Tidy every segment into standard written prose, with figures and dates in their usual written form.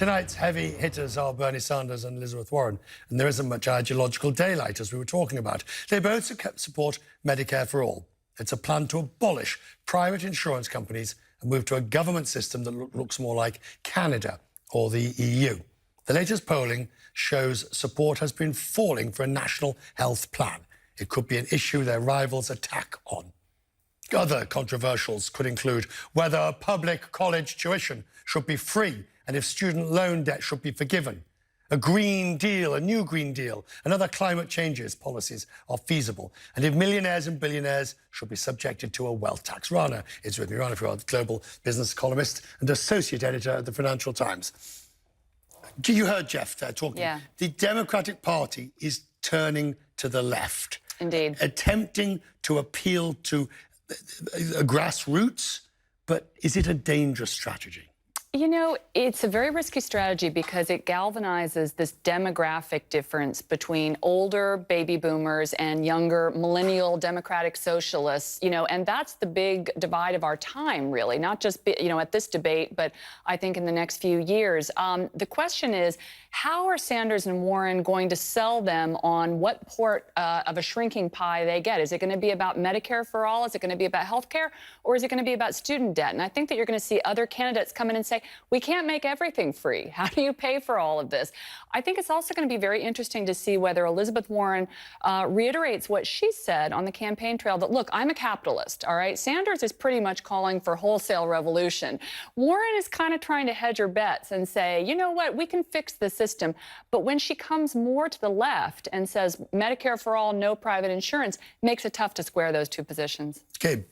Tonight's heavy hitters are Bernie Sanders and Elizabeth Warren, and there isn't much ideological daylight, as we were talking about. They both support Medicare For All. It's a plan to abolish private insurance companies and move to a government system that looks more like Canada or the EU. The latest polling shows support has been falling for a national health plan. It could be an issue their rivals attack on. Other controversials could include whether public college tuition should be free and if student loan debt should be forgiven. A Green Deal, a new Green Deal, and other climate changes policies are feasible. And if millionaires and billionaires should be subjected to a wealth tax. Rana is with me. Rana, if you are the global business columnist and associate editor at the Financial Times. You heard Jeff there talking. Yeah. The Democratic Party is turning to the left. Indeed. Attempting to appeal to grassroots, but is it a dangerous strategy? You know, it's a very risky strategy because it galvanizes this demographic difference between older baby boomers and younger millennial democratic socialists, and that's the big divide of our time, really, not just, at this debate, but I think in the next few years. The question is, how are Sanders and Warren going to sell them on what part of a shrinking pie they get? Is it going to be about Medicare for all? Is it going to be about health care? Or is it going to be about student debt? And I think that you're going to see other candidates come in and say, we can't make everything free. How do you pay for all of this? I think it's also going to be very interesting to see whether Elizabeth Warren reiterates what she said on the campaign trail that, look, I'm a capitalist, all right? Sanders is pretty much calling for wholesale revolution. Warren is kind of trying to hedge her bets and say, you know what, we can fix the system. But when she comes more to the left and says Medicare for all, no private insurance, makes it tough to square those two positions. Okay,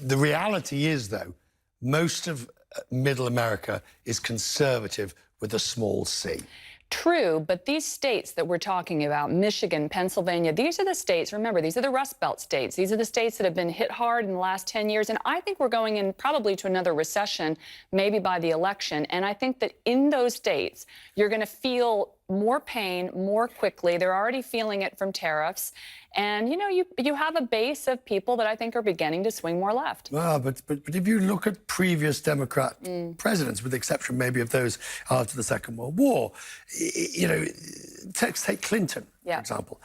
the reality is, though, most of middle America is conservative with a small c. True, but these states that we're talking about, Michigan, Pennsylvania, these are the states, remember, these are the Rust Belt states. These are the states that have been hit hard in the last 10 years. And I think we're going in probably to another recession, maybe by the election. And I think that in those states, you're going to feel more pain more quickly. They're already feeling it from tariffs. And, you have a base of people that I think are beginning to swing more left. Well, but if you look at previous Democrat presidents, with the exception maybe of those after the Second World War, take Clinton, for example.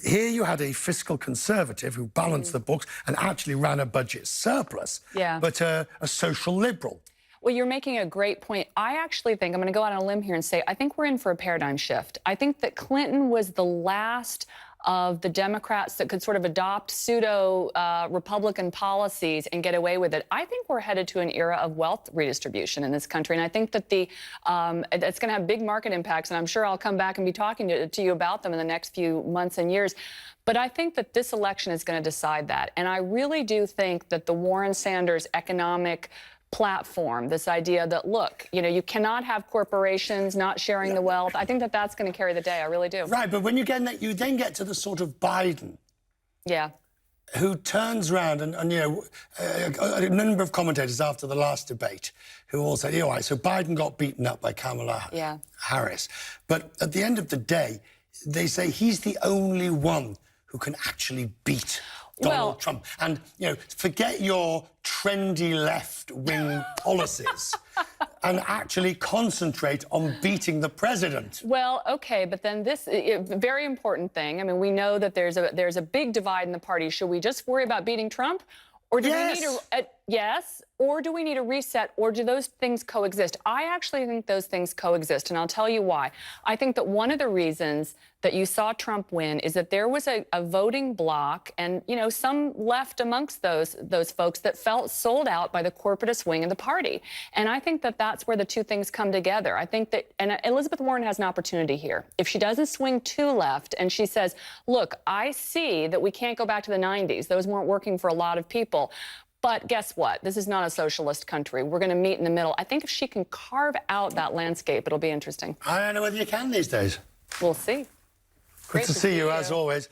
Here you had a fiscal conservative who balanced the books and actually ran a budget surplus, but a social liberal. Well, you're making a great point. I actually think, I'm going to go out on a limb here and say, I think we're in for a paradigm shift. I think that Clinton was the last of the Democrats that could sort of adopt pseudo-Republican policies and get away with it. I think we're headed to an era of wealth redistribution in this country, and I think that it's going to have big market impacts, and I'm sure I'll come back and be talking to you about them in the next few months and years. But I think that this election is going to decide that, and I really do think that the Warren-Sanders economic platform, this idea that, look, you cannot have corporations not sharing the wealth. I think that that's going to carry the day. I really do. Right, but when you get that, you then get to the sort of Biden. Yeah. Who turns around and a number of commentators after the last debate who all said, all right, so Biden got beaten up by Kamala Harris. But at the end of the day, they say he's the only one who can actually beat Donald Trump. And, forget your trendy left-wing policies and actually concentrate on beating the president. Well, okay, but then this very important thing. I mean, we know that there's a big divide in the party. Should we just worry about beating Trump? Or do we need a yes, or do we need a reset, or do those things coexist? I actually think those things coexist, and I'll tell you why. I think that one of the reasons that you saw Trump win is that there was a voting bloc, and some left amongst those folks that felt sold out by the corporatist wing of the party. And I think that that's where the two things come together. I think that, and Elizabeth Warren has an opportunity here. If she doesn't swing too left and she says, look, I see that we can't go back to the 90s. Those weren't working for a lot of people. But guess what? This is not a socialist country. We're going to meet in the middle. I think if she can carve out that landscape, it'll be interesting. I don't know whether you can these days. We'll see. Good to see you, as always.